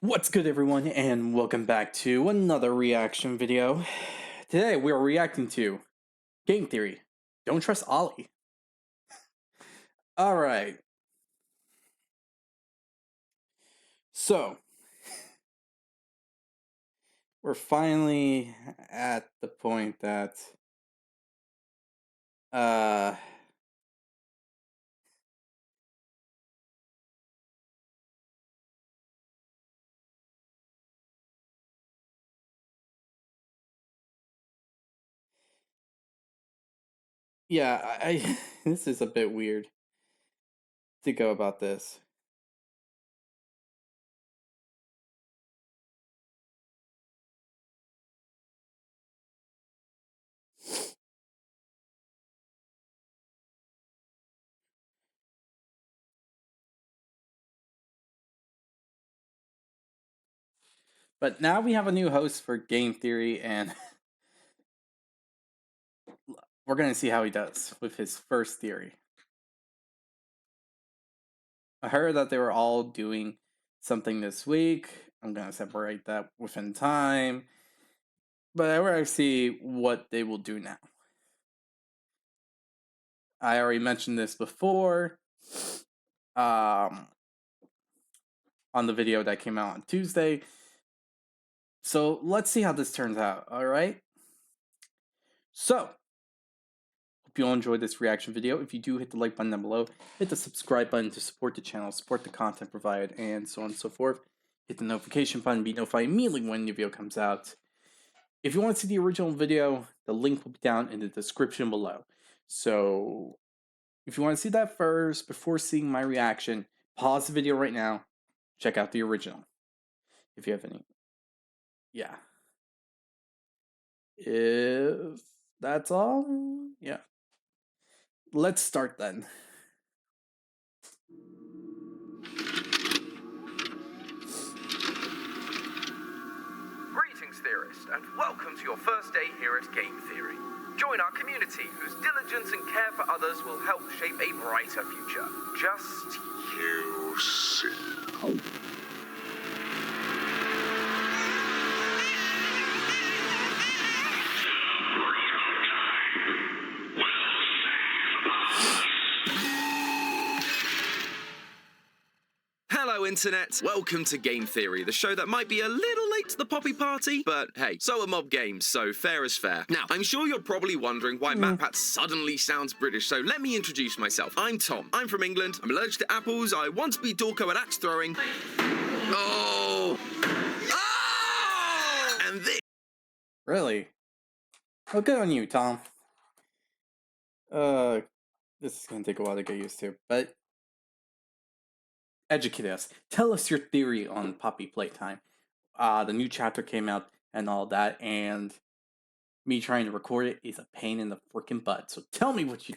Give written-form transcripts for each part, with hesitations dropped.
What's good, everyone, and welcome back to another reaction video. Today we are reacting to Game Theory. Don't trust Ollie. Alright. So, we're finally at the point that yeah, I this is a bit weird to go about this. But now we have a new host for Game Theory, and we're gonna see how he does with his first theory. I heard that they were all doing something this week. I'm gonna separate that within time. But we're gonna see what they will do now. I already mentioned this before. On the video that came out on Tuesday. So let's see how this turns out, alright? So, hope you all enjoyed this reaction video. If you do, hit the like button down below. Hit the subscribe button to support the channel, support the content provided, and so on and so forth. Hit the notification button, be notified immediately when the video comes out. If you want to see the original video, the link will be down in the description below. So, if you want to see that first, before seeing my reaction, pause the video right now, check out the original. If you have any. Yeah. If that's all, yeah. Let's start then. Greetings, theorist, and welcome to your first day here at Game Theory. Join our community, whose diligence and care for others will help shape a brighter future. Just you see. Hello, Internet. Welcome to Game Theory, the show that might be a little late to the Poppy Party, but hey, so are mob games, so fair is fair. Now, I'm sure you're probably wondering why MatPat suddenly sounds British, so let me introduce myself. I'm Tom. I'm from England. I'm allergic to apples. I want to be Dorko at axe throwing. Oh! Oh! And this. Really? Well, good on you, Tom. This is gonna take a while to get used to, but educate us. Tell us your theory on Poppy Playtime. The new chapter came out and all that, and me trying to record it is a pain in the freaking butt. So tell me what you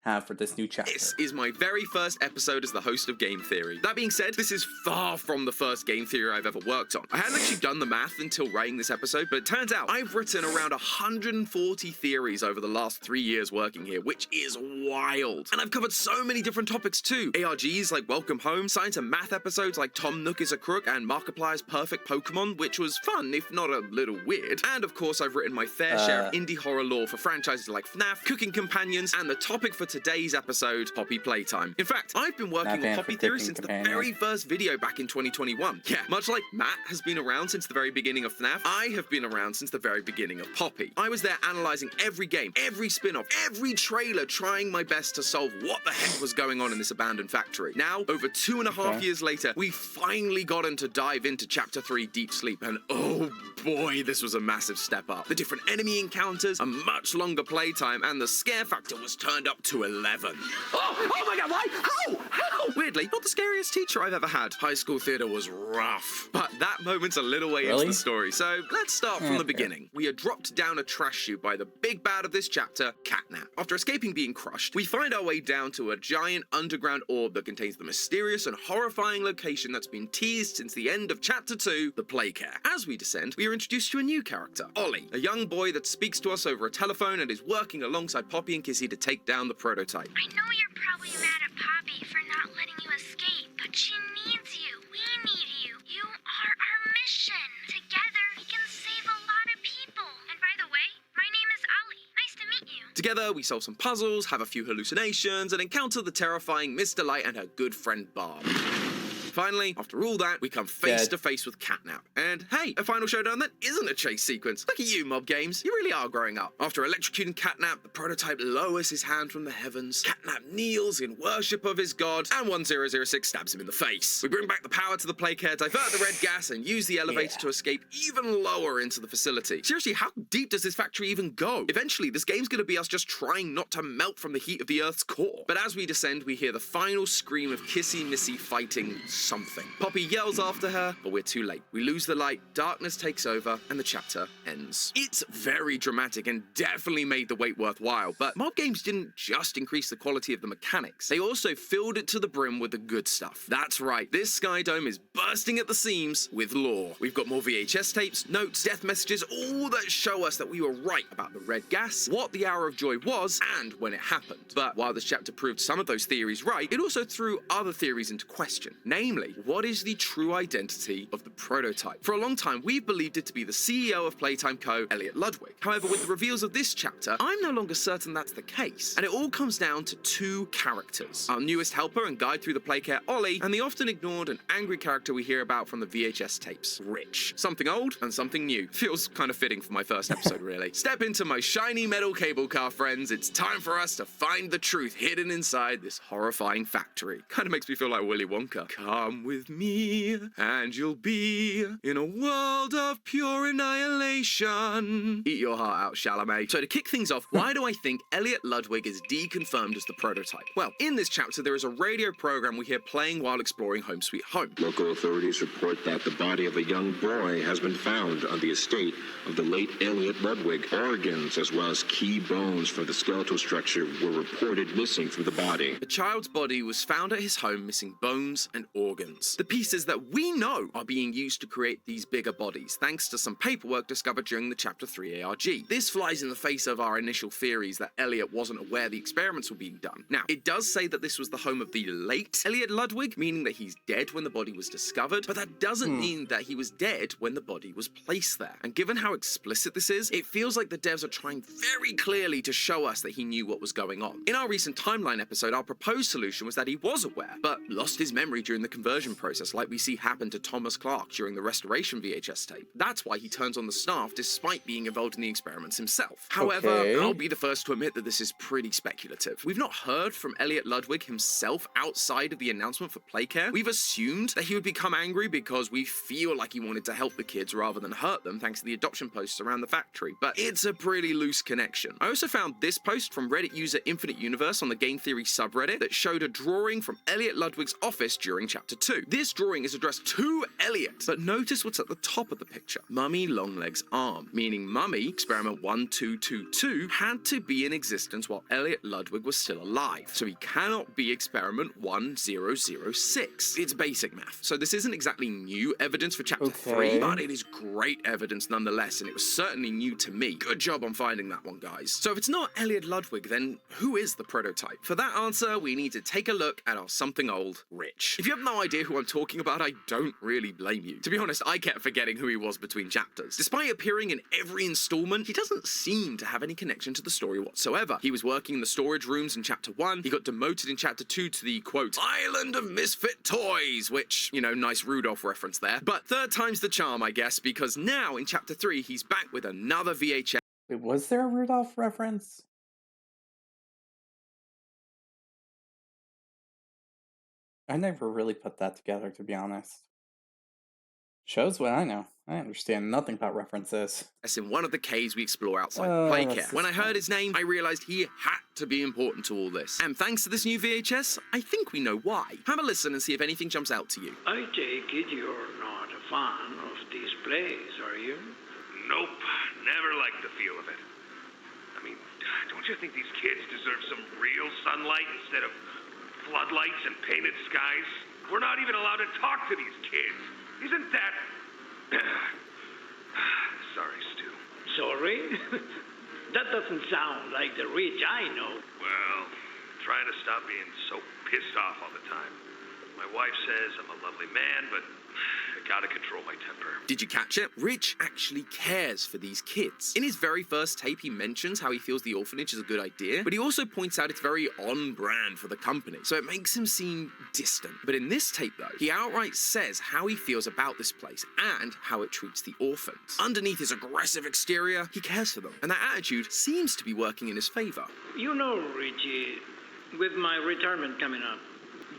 have for this new chapter. This is my very first episode as the host of Game Theory. That being said, this is far from the first Game Theory I've ever worked on. I hadn't actually done the math until writing this episode, but it turns out I've written around 140 theories over the last 3 years working here, which is wild. And I've covered so many different topics too. ARGs like Welcome Home, science and math episodes like Tom Nook is a Crook and Markiplier's Perfect Pokemon, which was fun, if not a little weird. And of course, I've written my fair share of indie horror lore for franchises like FNAF, Cooking Companions, and the topic for today's episode, Poppy Playtime. In fact, I've been working on Poppy Theory since the very first video back in 2021. Yeah, much like Matt has been around since the very beginning of FNAF, I have been around since the very beginning of Poppy. I was there analysing every game, every spin-off, every trailer, trying my best to solve what the heck was going on in this abandoned factory. Now, over 2.5 years later, we finally gotten to dive into Chapter 3 Deep Sleep, and oh boy, this was a massive step up. The different enemy encounters, a much longer playtime, and the scare factor was turned up to 11. Oh my god, why? How? Weirdly, not the scariest teacher I've ever had. High school theater was rough. But that moment's a little way into the story, so let's start from the beginning. We are dropped down a trash chute by the big bad of this chapter, Catnap. After escaping being crushed, we find our way down to a giant underground orb that contains the mysterious and horrifying location that's been teased since the end of Chapter 2, the Playcare. As we descend, we are introduced to a new character, Ollie, a young boy that speaks to us over a telephone and is working alongside Poppy and Kissy to take down the prototype. I know you're probably mad at Poppy for not letting you escape, but she needs you. We need you. You are Together, we solve some puzzles, have a few hallucinations, and encounter the terrifying Mr. Light and her good friend Barb. Finally, after all that, we come face to face with Catnap. And hey, a final showdown that isn't a chase sequence. Look at you, Mob Games. You really are growing up. After electrocuting Catnap, the prototype lowers his hand from the heavens. Catnap kneels in worship of his god, and 1006 stabs him in the face. We bring back the power to the Playcare, divert the red gas, and use the elevator to escape even lower into the facility. Seriously, how deep does this factory even go? Eventually, this game's gonna be us just trying not to melt from the heat of the Earth's core. But as we descend, we hear the final scream of Kissy Missy fighting something. Poppy yells after her, but we're too late. We lose the light, darkness takes over, and the chapter ends. It's very dramatic and definitely made the wait worthwhile, but Mob Games didn't just increase the quality of the mechanics, they also filled it to the brim with the good stuff. That's right, this Sky Dome is bursting at the seams with lore. We've got more VHS tapes, notes, death messages, all that show us that we were right about the red gas, what the Hour of Joy was, and when it happened. But while this chapter proved some of those theories right, it also threw other theories into question. Namely, what is the true identity of the prototype? For a long time, we've believed it to be the CEO of Playtime Co., Elliot Ludwig. However, with the reveals of this chapter, I'm no longer certain that's the case. And it all comes down to two characters. Our newest helper and guide through the Playcare, Ollie, and the often ignored and angry character we hear about from the VHS tapes, Rich. Something old and something new. Feels kind of fitting for my first episode, really. Step into my shiny metal cable car, friends. It's time for us to find the truth hidden inside this horrifying factory. Kind of makes me feel like Willy Wonka. Come with me, and you'll be in a world of pure annihilation. Eat your heart out, Chalamet. So to kick things off, why do I think Elliot Ludwig is deconfirmed as the prototype? Well, in this chapter, there is a radio program we hear playing while exploring Home Sweet Home. Local authorities report that the body of a young boy has been found on the estate of the late Elliot Ludwig. Organs, as well as key bones from the skeletal structure, were reported missing from the body. The child's body was found at his home missing bones and organs. The pieces that we know are being used to create these bigger bodies, thanks to some paperwork discovered during the Chapter 3 ARG. This flies in the face of our initial theories that Elliot wasn't aware the experiments were being done. Now, it does say that this was the home of the late Elliot Ludwig, meaning that he's dead when the body was discovered, but that doesn't mean that he was dead when the body was placed there. And given how explicit this is, it feels like the devs are trying very clearly to show us that he knew what was going on. In our recent timeline episode, our proposed solution was that he was aware, but lost his memory during the conversion process, like we see happen to Thomas Clark during the Restoration VHS tape. That's why he turns on the staff despite being involved in the experiments himself. However, I'll be the first to admit that this is pretty speculative. We've not heard from Elliot Ludwig himself outside of the announcement for Playcare. We've assumed that he would become angry because we feel like he wanted to help the kids rather than hurt them thanks to the adoption posts around the factory, but it's a pretty loose connection. I also found this post from Reddit user Infinite Universe on the Game Theory subreddit that showed a drawing from Elliot Ludwig's office during Chapter 2. This drawing is addressed to Elliot, but notice what's at the top of the picture. Mummy Longleg's arm, meaning Mummy, experiment 1222, had to be in existence while Elliot Ludwig was still alive, so he cannot be experiment 1006. It's basic math, so this isn't exactly new evidence for Chapter 3, but it is great evidence nonetheless, and it was certainly new to me. Good job on finding that one, guys. So if it's not Elliot Ludwig, then who is the prototype? For that answer, we need to take a look at our something old, Rich. If you have no idea who I'm talking about, I don't really blame you. To be honest, I kept forgetting who he was between chapters. Despite appearing in every installment, he doesn't seem to have any connection to the story whatsoever. He was working in the storage rooms in Chapter 1, he got demoted in Chapter 2 to the, quote, Island of Misfit Toys, which, you know, nice Rudolph reference there. But third time's the charm, I guess, because now in Chapter 3, he's back with another VHS. Wait, was there a Rudolph reference? I never really put that together, to be honest. Shows what I know. I understand nothing about references. That's in one of the caves we explore outside the Playcare. When I heard his name, I realized he had to be important to all this. And thanks to this new VHS, I think we know why. Have a listen and see if anything jumps out to you. I take it you're not a fan of displays, are you? Nope. Never liked the feel of it. I mean, don't you think these kids deserve some real sunlight instead of floodlights and painted skies? We're not even allowed to talk to these kids. Isn't that... Sorry, Stu. Sorry? That doesn't sound like the Rich I know. Well, trying to stop being so pissed off all the time. My wife says I'm a lovely man, but I gotta control my temper. Did you catch it? Rich actually cares for these kids. In his very first tape, he mentions how he feels the orphanage is a good idea, but he also points out it's very on brand for the company, so it makes him seem distant. But in this tape, though, he outright says how he feels about this place and how it treats the orphans. Underneath his aggressive exterior, he cares for them, and that attitude seems to be working in his favor. You know, Richie, with my retirement coming up,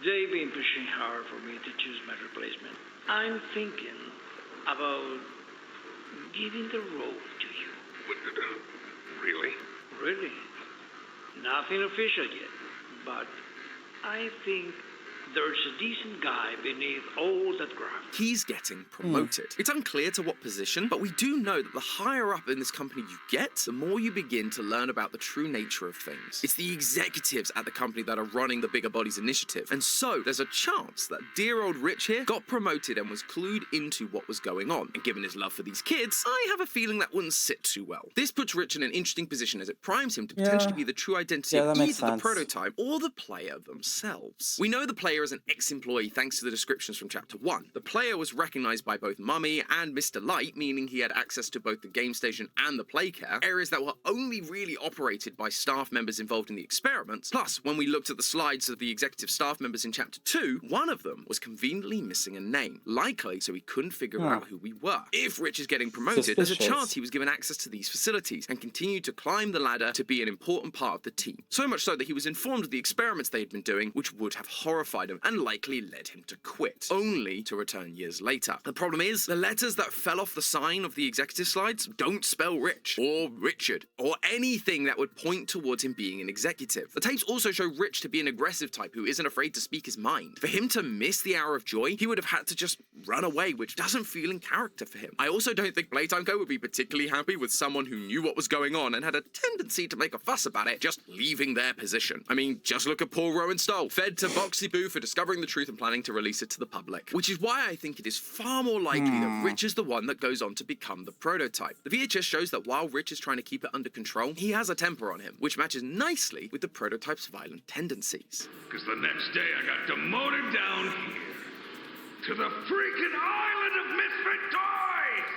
they've been pushing hard for me to choose my replacement. I'm thinking about giving the role to you. Really? Really? Nothing official yet, but I think there's a decent guy beneath all that graft. He's getting promoted. It's unclear to what position, but we do know that the higher up in this company you get, the more you begin to learn about the true nature of things. It's the executives at the company that are running the Bigger Bodies initiative. And so there's a chance that dear old Rich here got promoted and was clued into what was going on. And given his love for these kids, I have a feeling that wouldn't sit too well. This puts Rich in an interesting position as it primes him to potentially be the true identity of either the prototype or the player themselves. We know the player is an ex-employee thanks to the descriptions from Chapter 1. The player was recognized by both Mummy and Mr. Light, meaning he had access to both the game station and the playcare, areas that were only really operated by staff members involved in the experiments. Plus, when we looked at the slides of the executive staff members in Chapter 2, one of them was conveniently missing a name, likely so he couldn't figure out who we were. If Rich is getting promoted, there's a chance he was given access to these facilities and continued to climb the ladder to be an important part of the team. So much so that he was informed of the experiments they had been doing, which would have horrified him and likely led him to quit, only to return years later. The problem is, the letters that fell off the sign of the executive slides don't spell Rich, or Richard, or anything that would point towards him being an executive. The tapes also show Rich to be an aggressive type who isn't afraid to speak his mind. For him to miss the hour of joy, he would have had to just run away, which doesn't feel in character for him. I also don't think Playtime Co. would be particularly happy with someone who knew what was going on and had a tendency to make a fuss about it, just leaving their position. I mean, just look at Paul Rowan Stoll, fed to Boxy Boo for discovering the truth and planning to release it to the public. Which is why I think it is far more likely that Rich is the one that goes on to become the prototype. The VHS shows that while Rich is trying to keep it under control, he has a temper on him, which matches nicely with the prototype's violent tendencies. Because the next day I got demoted down here to the freaking island of misfit toys!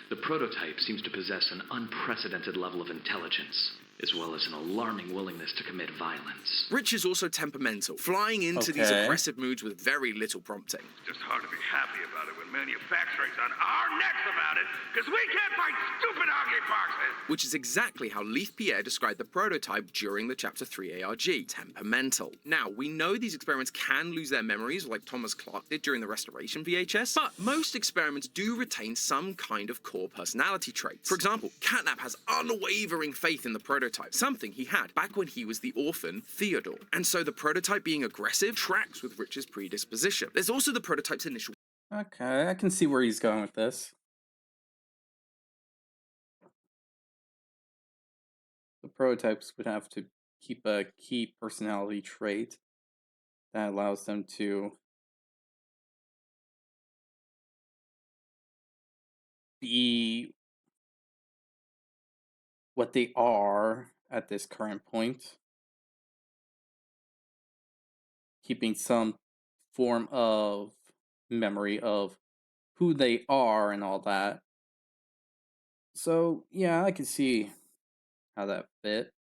The prototype seems to possess an unprecedented level of intelligence, as well as an alarming willingness to commit violence. Rich is also temperamental, flying into these aggressive moods with very little prompting. Just hard to be happy about it when manufacturing's on our necks about it, because we can't fight stupid ugly boxes! Which is exactly how Leith Pierre described the prototype during the Chapter 3 ARG, temperamental. Now, we know these experiments can lose their memories, like Thomas Clark did during the Restoration VHS, but most experiments do retain some kind of core personality traits. For example, Catnap has unwavering faith in the prototype, something he had back when he was the orphan Theodore. And so the prototype being aggressive tracks with Rich's predisposition. There's also the prototype's initial... Okay, I can see where he's going with this. The prototypes would have to keep a key personality trait that allows them to be what they are at this current point, keeping some form of memory of who they are and all that. So, yeah, I can see how that fit.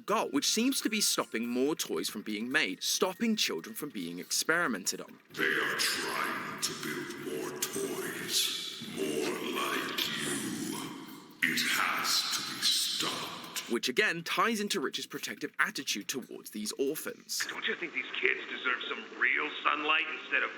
goal, which seems to be stopping more toys from being made, stopping children from being experimented on. They are trying to build more toys, more like you. It has to be stopped. Which again ties into Rich's protective attitude towards these orphans. Don't you think these kids deserve some real sunlight instead of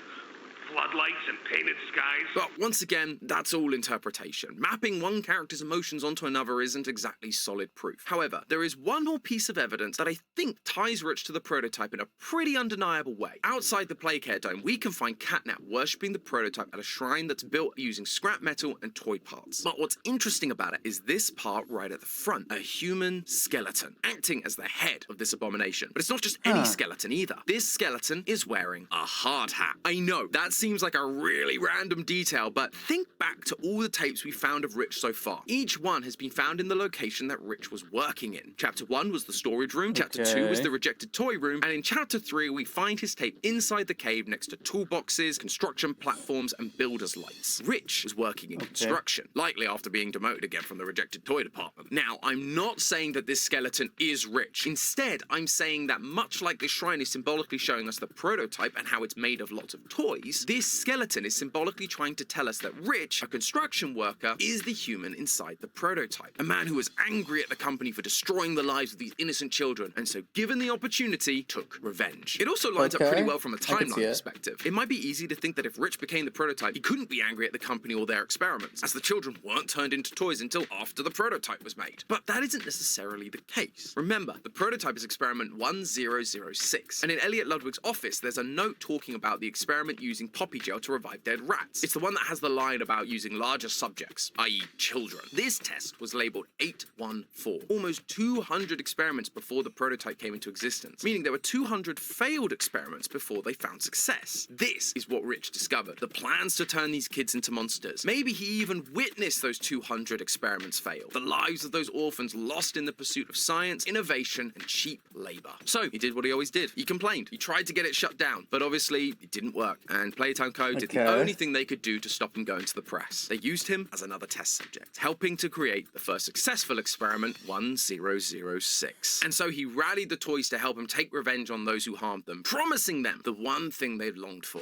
floodlights and painted skies. But once again, that's all interpretation. Mapping one character's emotions onto another isn't exactly solid proof. However, there is one more piece of evidence that I think ties Rich to the prototype in a pretty undeniable way. Outside the Playcare Dome, we can find Catnap worshipping the prototype at a shrine that's built using scrap metal and toy parts. But what's interesting about it is this part right at the front, a human skeleton, acting as the head of this abomination. But it's not just any skeleton either. This skeleton is wearing a hard hat. I know, that seems like a really random detail, but think back to all the tapes we found of Rich so far. Each one has been found in the location that Rich was working in. Chapter 1 was the storage room, Chapter 2 was the rejected toy room, and in Chapter 3 we find his tape inside the cave next to toolboxes, construction platforms, and builder's lights. Rich was working in construction, likely after being demoted again from the rejected toy department. Now, I'm not saying that this skeleton is Rich. Instead, I'm saying that much like the shrine is symbolically showing us the prototype and how it's made of lots of toys, this skeleton is symbolically trying to tell us that Rich, a construction worker, is the human inside the prototype. A man who was angry at the company for destroying the lives of these innocent children, and so given the opportunity, took revenge. It also lines up pretty well from a timeline perspective. It might be easy to think that if Rich became the prototype, he couldn't be angry at the company or their experiments, as the children weren't turned into toys until after the prototype was made. But that isn't necessarily the case. Remember, the prototype is experiment 1006, and in Elliot Ludwig's office, there's a note talking about the experiment using poppy gel to revive dead rats. It's the one that has the line about using larger subjects, i.e. children. This test was labeled 814, almost 200 experiments before the prototype came into existence, meaning there were 200 failed experiments before they found success. This is what Rich discovered, the plans to turn these kids into monsters. Maybe he even witnessed those 200 experiments fail, the lives of those orphans lost in the pursuit of science, innovation, and cheap labor. So he did what he always did. He complained. He tried to get it shut down, but obviously it didn't work, and Playtime Co. did the only thing they could do to stop him going to the press. They used him as another test subject, helping to create the first successful experiment, 1006. And so he rallied the toys to help him take revenge on those who harmed them, promising them the one thing they've longed for.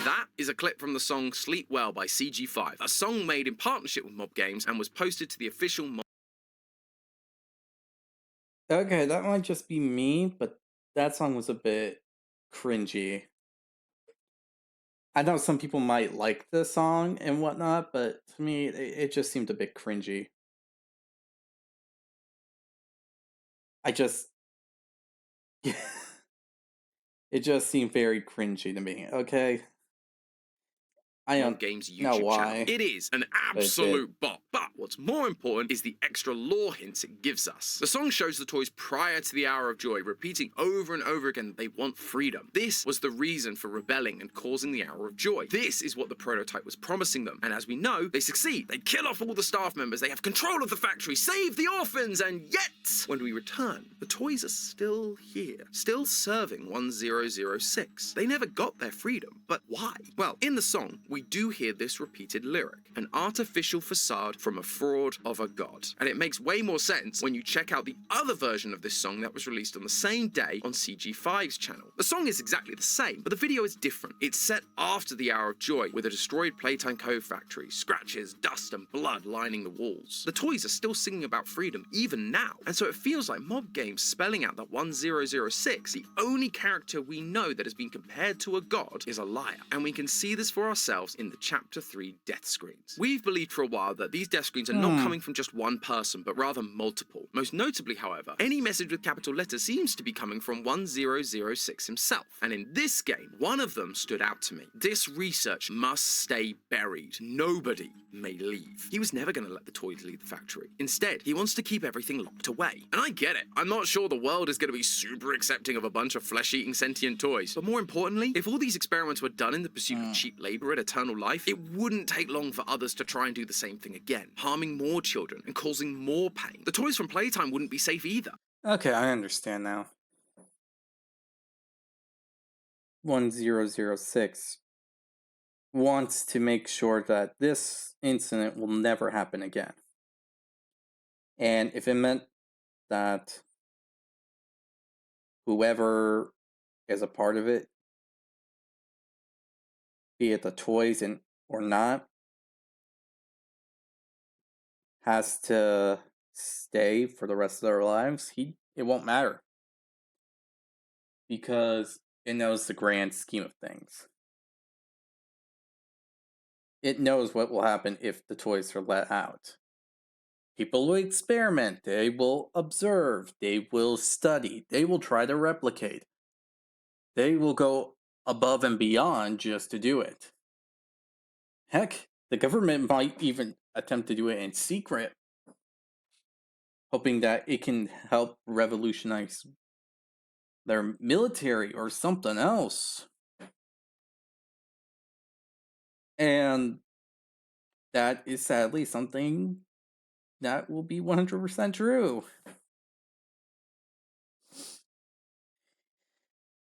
That is a clip from the song Sleep Well by CG5, a song made in partnership with Mob Games and was posted to the official Mob. Okay, that might just be me, but that song was a bit cringy. I know some people might like the song and whatnot, but to me, it just seemed a bit cringy. I just... it just seemed very cringy to me, okay? I Mob don't Games know YouTube why. channel. It is an absolute bop, but what's more important is the extra lore hints it gives us. The song shows the toys prior to the Hour of Joy, repeating over and over again that they want freedom. This was the reason for rebelling and causing the Hour of Joy. This is what the prototype was promising them, and as we know, they succeed. They kill off all the staff members, they have control of the factory, save the orphans, and yet, when we return, the toys are still here, still serving 1006. They never got their freedom, but why? Well, in the song, we do hear this repeated lyric, an artificial facade from a fraud of a god. And it makes way more sense when you check out the other version of this song that was released on the same day on CG5's channel. The song is exactly the same, but the video is different. It's set after the Hour of Joy, with a destroyed Playtime Co. factory, scratches, dust, and blood lining the walls. The toys are still singing about freedom even now, and so it feels like Mob Games spelling out that 1006, the only character we know that has been compared to a god, is a liar. And we can see this for ourselves in the Chapter 3 death screens. We've believed for a while that these death screens are not coming from just one person, but rather multiple. Most notably, however, any message with capital letters seems to be coming from 1006 himself. And in this game, one of them stood out to me. This research must stay buried. Nobody may leave. He was never going to let the toys leave the factory. Instead, he wants to keep everything locked away. And I get it. I'm not sure the world is going to be super accepting of a bunch of flesh-eating sentient toys. But more importantly, if all these experiments were done in the pursuit of cheap labor and eternal life, it wouldn't take long for others to try and do the same thing again, harming more children and causing more pain. The toys from Playtime wouldn't be safe either. Okay, I understand now. 1006 wants to make sure that this incident will never happen again. And if it meant that whoever is a part of it, be it the toys or not, has to stay for the rest of their lives, it won't matter. because it knows the grand scheme of things. It knows what will happen if the toys are let out. People will experiment, they will observe, they will study, they will try to replicate. They will go above and beyond just to do it. Heck, the government might even attempt to do it in secret, hoping that it can help revolutionize their military or something else. And that is sadly something that will be 100% true.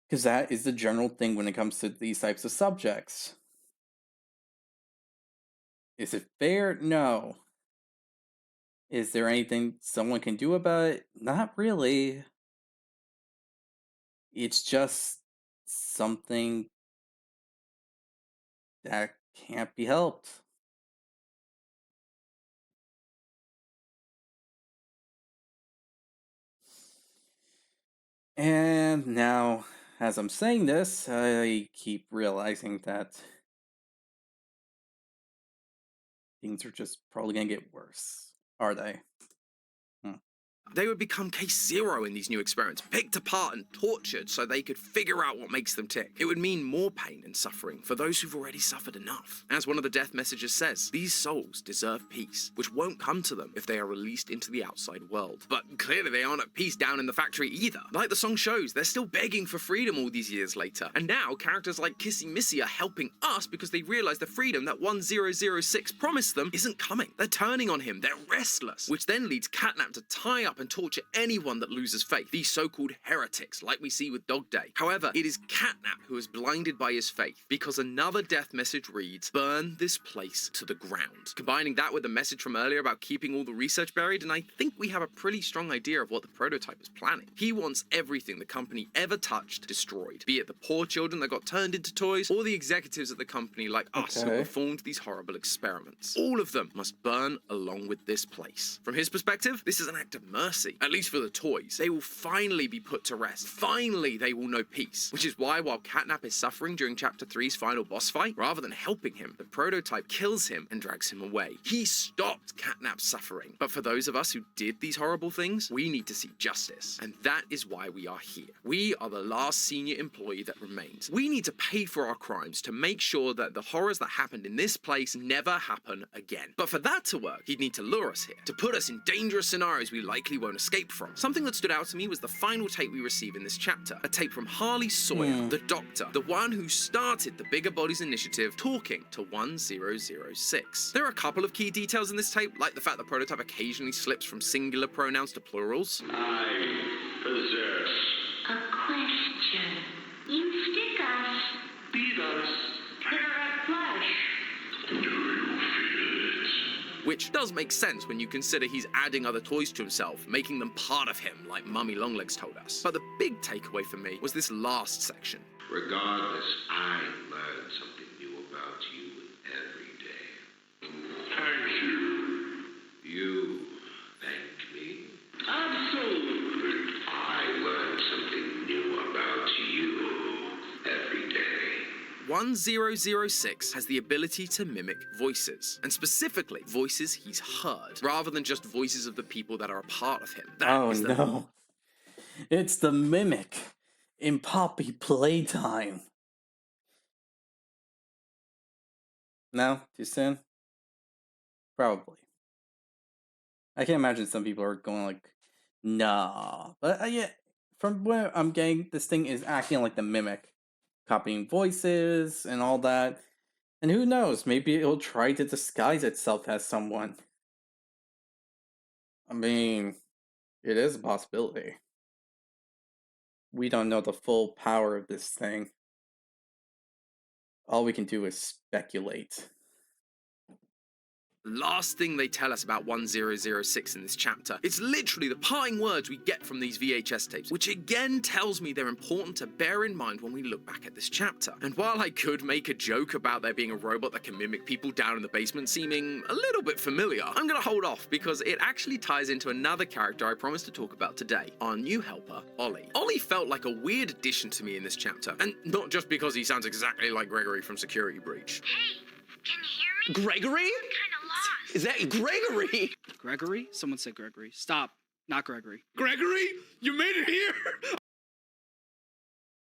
Because that is the general thing when it comes to these types of subjects. Is it fair? No. Is there anything someone can do about it? Not really. It's just something that can't be helped. And now, as I'm saying this, I keep realizing that things are just probably gonna get worse. Are they? They would become case zero in these new experiments, picked apart and tortured so they could figure out what makes them tick. It would mean more pain and suffering for those who've already suffered enough. As one of the death messages says, these souls deserve peace, which won't come to them if they are released into the outside world. But clearly they aren't at peace down in the factory either. Like the song shows, they're still begging for freedom all these years later. And now characters like Kissy Missy are helping us because they realize the freedom that 1006 promised them isn't coming. They're turning on him, they're restless, which then leads Catnap to tie up and torture anyone that loses faith, these so-called heretics, like we see with Dog Day. However, it is Catnap who is blinded by his faith, because another death message reads, "Burn this place to the ground." Combining that with the message from earlier about keeping all the research buried, and I think we have a pretty strong idea of what the prototype is planning. He wants everything the company ever touched destroyed, be it the poor children that got turned into toys, or the executives at the company like us who performed these horrible experiments. All of them must burn along with this place. From his perspective, this is an act of mercy. At least for the toys. They will finally be put to rest. Finally, they will know peace. Which is why, while Catnap is suffering during Chapter 3's final boss fight, rather than helping him, the prototype kills him and drags him away. He stopped Catnap's suffering. But for those of us who did these horrible things, we need to see justice. And that is why we are here. We are the last senior employee that remains. We need to pay for our crimes to make sure that the horrors that happened in this place never happen again. But for that to work, he'd need to lure us here, to put us in dangerous scenarios we likely won't escape from. Something that stood out to me was the final tape we receive in this chapter, a tape from Harley Sawyer, the doctor, the one who started the Bigger Bodies Initiative, talking to 1006. There are a couple of key details in this tape, like the fact that Prototype occasionally slips from singular pronouns to plurals. I possess. A question. You stick us. Beat us. Tear at flesh. Do you feel it? Which does make sense when you consider he's adding other toys to himself, making them part of him, like Mummy Longlegs told us. But the big takeaway for me was this last section. Regardless, I learn something new about you every day. Thank you. You thank me. Absolutely. I learn something new about you every day. 1006 has the ability to mimic voices, and specifically voices he's heard, rather than just voices of the people that are a part of him. No. It's the mimic in Poppy Playtime. No? Too soon? Probably. I can imagine some people are going like, nah. But yeah, from what I'm getting, this thing is acting like the mimic. Copying voices and all that. And who knows, maybe it'll try to disguise itself as someone. I mean, it is a possibility. We don't know the full power of this thing. All we can do is speculate. Last thing they tell us about 1006 in this chapter. It's literally the parting words we get from these VHS tapes, which again tells me they're important to bear in mind when we look back at this chapter. And while I could make a joke about there being a robot that can mimic people down in the basement seeming a little bit familiar, I'm gonna hold off because it actually ties into another character I promised to talk about today, our new helper, Ollie. Ollie felt like a weird addition to me in this chapter, and not just because he sounds exactly like Gregory from Security Breach. Hey, can you hear me? Gregory? I'm kinda lost. Is that Gregory? Gregory? Someone said Gregory. Stop. Not Gregory. Gregory? You made it here?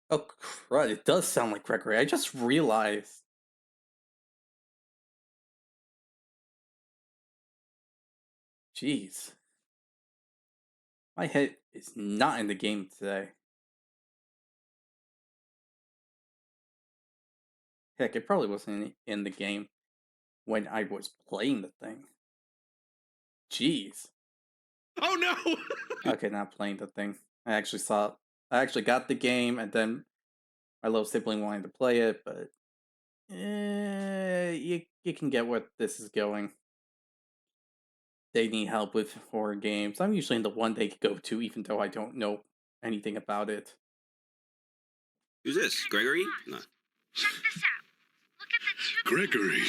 Oh, crud, it does sound like Gregory. I just realized. Jeez. My head is not in the game today. Heck, it probably wasn't in the game when I was playing the thing. Jeez. Oh no! Okay, not playing the thing. I actually got the game, and then my little sibling wanted to play it, but you can get where this is going. They need help with horror games. I'm usually in the one they go to, even though I don't know anything about it. Who's this? Gregory? No. Check this out. Look at the two... Gregory.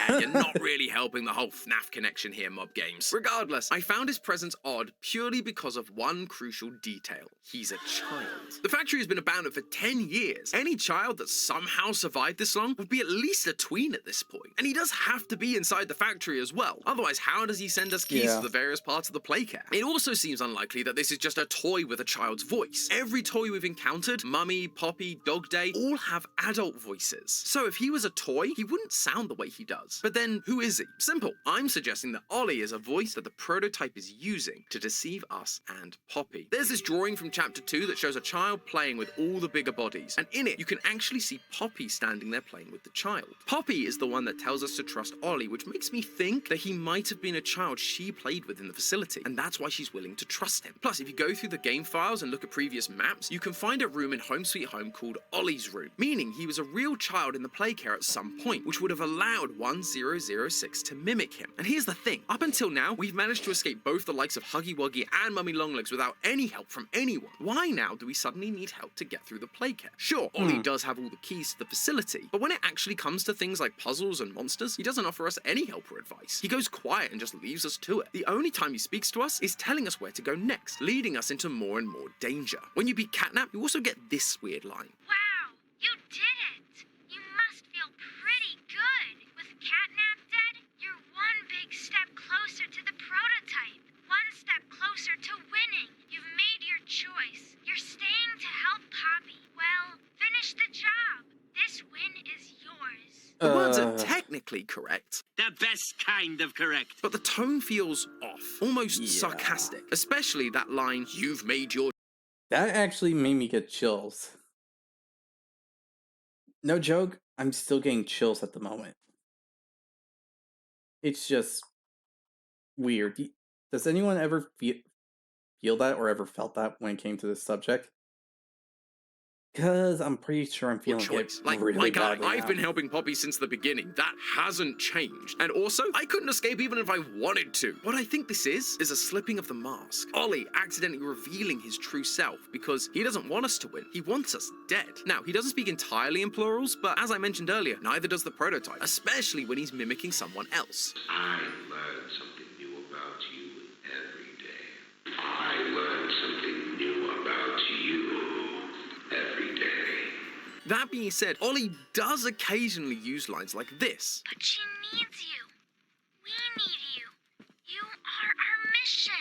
Yeah, you're not really helping the whole FNAF connection here, Mob Games. Regardless, I found his presence odd purely because of one crucial detail. He's a child. The factory has been abandoned for 10 years. Any child that somehow survived this long would be at least a tween at this point. And he does have to be inside the factory as well. Otherwise, how does he send us keys to the various parts of the playcare? It also seems unlikely that this is just a toy with a child's voice. Every toy we've encountered, Mummy, Poppy, Dog Day, all have adult voices. So if he was a toy, he wouldn't sound the way he does. But then, who is he? Simple. I'm suggesting that Ollie is a voice that the prototype is using to deceive us and Poppy. There's this drawing from chapter 2 that shows a child playing with all the bigger bodies, and in it you can actually see Poppy standing there playing with the child. Poppy is the one that tells us to trust Ollie, which makes me think that he might have been a child she played with in the facility, and that's why she's willing to trust him. Plus, if you go through the game files and look at previous maps, you can find a room in Home Sweet Home called Ollie's room, meaning he was a real child in the playcare at some point, which would have allowed 1006 to mimic him. And here's the thing, up until now, we've managed to escape both the likes of Huggy Wuggy and Mummy Longlegs without any help from anyone. Why now do we suddenly need help to get through the playcare? Sure, Ollie does have all the keys to the facility, but when it actually comes to things like puzzles and monsters, he doesn't offer us any help or advice. He goes quiet and just leaves us to it. The only time he speaks to us is telling us where to go next, leading us into more and more danger. When you beat Catnap, you also get this weird line. Wow, you did it! You must feel pretty good. With Catnap dead, you're one big step closer to the prototype. One step closer to winning. You've made your choice. You're staying to help Poppy. Well, finish the job. This win is yours. The words are technically correct, The best kind of correct. but the tone feels off, almost sarcastic, especially that line, "You've made your..." That actually made me get chills. No joke, I'm still getting chills at the moment. It's just weird. Does anyone ever feel that or ever felt that when it came to this subject? Because I'm pretty sure I'm feeling it Like, really my guy, badly I've now. been helping Poppy since the beginning. That hasn't changed. And also, I couldn't escape even if I wanted to. What I think this is a slipping of the mask. Ollie accidentally revealing his true self because he doesn't want us to win. He wants us dead. Now, he doesn't speak entirely in plurals, but as I mentioned earlier, neither does the prototype, especially when he's mimicking someone else. I learn something new about you every day. I learn something new about you every day. That being said, Ollie does occasionally use lines like this. But she needs you. We need you. You are our mission.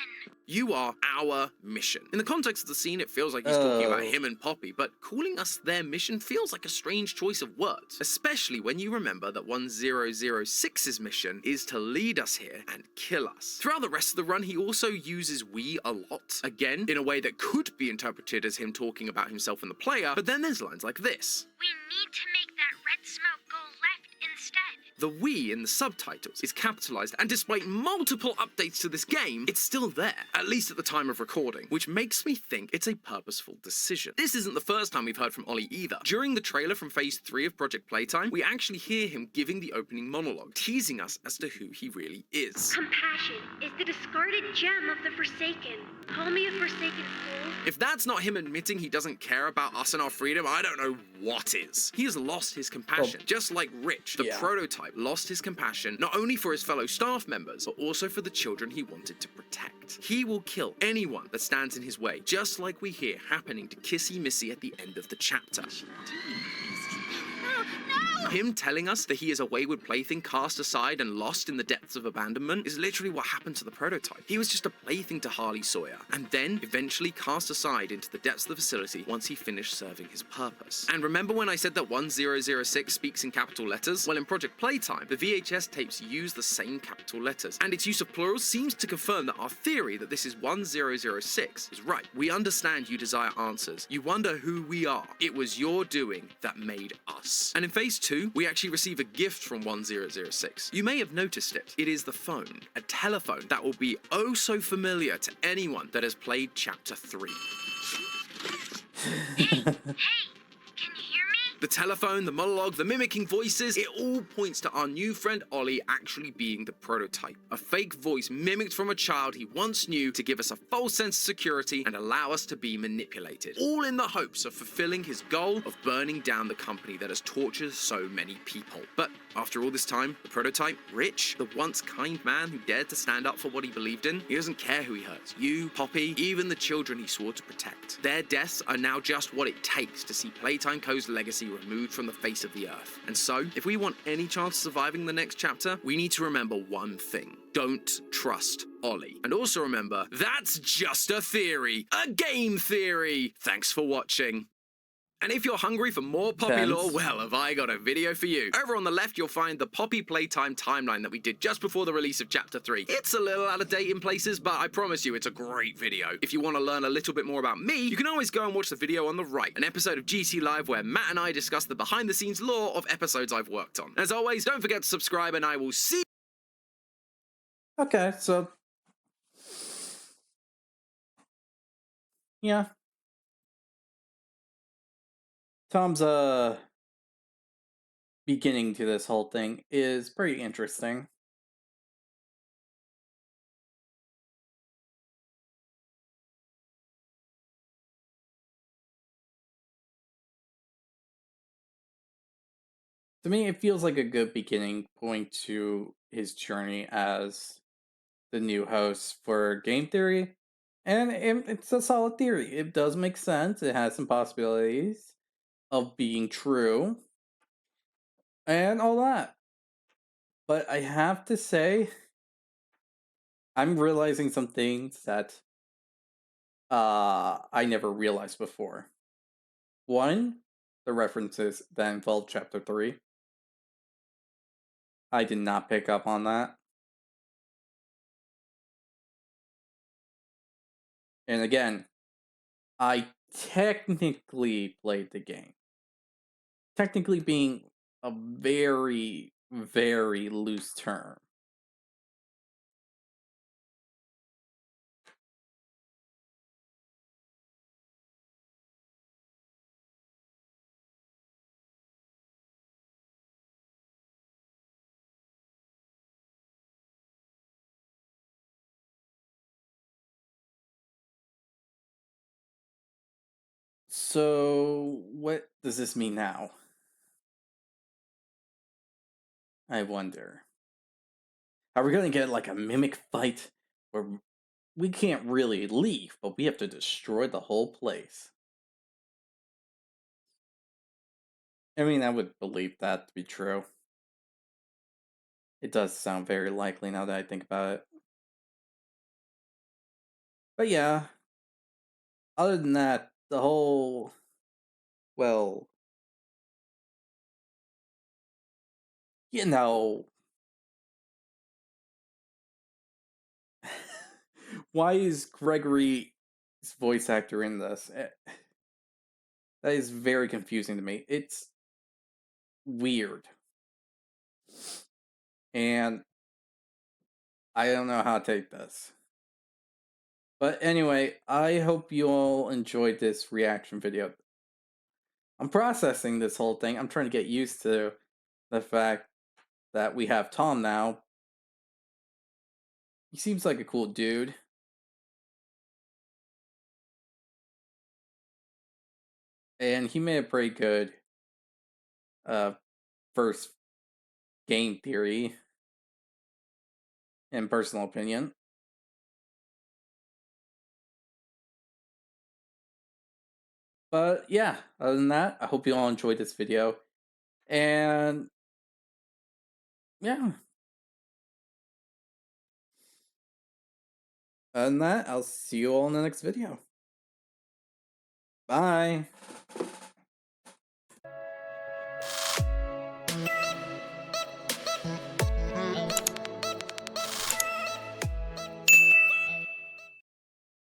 You are our mission. In the context of the scene, it feels like he's talking about Oh. him and Poppy, but calling us their mission feels like a strange choice of words, especially when you remember that 1006's mission is to lead us here and kill us. Throughout the rest of the run, he also uses we a lot, again, in a way that could be interpreted as him talking about himself and the player, but then there's lines like this. We need to make that red smoke go left instead. The "we" in the subtitles is capitalized, and despite multiple updates to this game, it's still there, at least at the time of recording, which makes me think it's a purposeful decision. This isn't the first time we've heard from Ollie either. During the trailer from Phase 3 of Project Playtime, we actually hear him giving the opening monologue, teasing us as to who he really is. Compassion is the discarded gem of the Forsaken. Call me a Forsaken fool. If that's not him admitting he doesn't care about us and our freedom, I don't know what is. He has lost his compassion, just like Rich, the prototype, lost his compassion not only for his fellow staff members, but also for the children he wanted to protect. He will kill anyone that stands in his way, just like we hear happening to Kissy Missy at the end of the chapter. Him telling us that he is a wayward plaything cast aside and lost in the depths of abandonment is literally what happened to the prototype. He was just a plaything to Harley Sawyer, and then eventually cast aside into the depths of the facility once he finished serving his purpose. And remember when I said that 1006 speaks in capital letters? Well, in Project Playtime, the VHS tapes use the same capital letters, and its use of plurals seems to confirm that our theory that this is 1006 is right. We understand you desire answers. You wonder who we are. It was your doing that made us. And in Phase 2, we actually receive a gift from 1006. You may have noticed it. It is the phone, a telephone that will be oh so familiar to anyone that has played Chapter 3. Hey, can you hear me? The telephone, the monologue, the mimicking voices, it all points to our new friend Ollie actually being the prototype. A fake voice mimicked from a child he once knew to give us a false sense of security and allow us to be manipulated. All in the hopes of fulfilling his goal of burning down the company that has tortured so many people. But after all this time, the prototype, Rich, the once kind man who dared to stand up for what he believed in, he doesn't care who he hurts. You, Poppy, even the children he swore to protect. Their deaths are now just what it takes to see Playtime Co.'s legacy removed from the face of the earth. And so, if we want any chance of surviving the next chapter, we need to remember one thing. Don't trust Ollie. And also remember, that's just a theory. A game theory. Thanks for watching. And if you're hungry for more Poppy lore, well, have I got a video for you. Over on the left, you'll find the Poppy Playtime timeline that we did just before the release of Chapter 3. It's a little out of date in places, but I promise you it's a great video. If you want to learn a little bit more about me, you can always go and watch the video on the right, an episode of GT Live where Matt and I discuss the behind-the-scenes lore of episodes I've worked on. As always, don't forget to subscribe, and I will see you. Okay, so yeah. Tom's beginning to this whole thing is pretty interesting. To me, it feels like a good beginning point to his journey as the new host for Game Theory. And it's a solid theory. It does make sense. It has some possibilities of being true. And all that. But I have to say, I'm realizing some things that I never realized before. One, the references that involve Chapter 3. I did not pick up on that. And again, I technically played the game. Technically being a very, very loose term. So, what does this mean now? I wonder. Are we gonna get like a mimic fight where we can't really leave, but we have to destroy the whole place? I mean, I would believe that to be true. It does sound very likely now that I think about it. But yeah, other than that, the whole, well, you know, why is Gregory's voice actor in this? That is very confusing to me. It's weird. and I don't know how to take this. But anyway, I hope you all enjoyed this reaction video. I'm processing this whole thing. I'm trying to get used to the fact that we have Tom now. He seems like a cool dude. And he made a pretty good first game theory, in personal opinion. But yeah, other than that, I hope you all enjoyed this video. And yeah. Other than that, I'll see you all in the next video. Bye.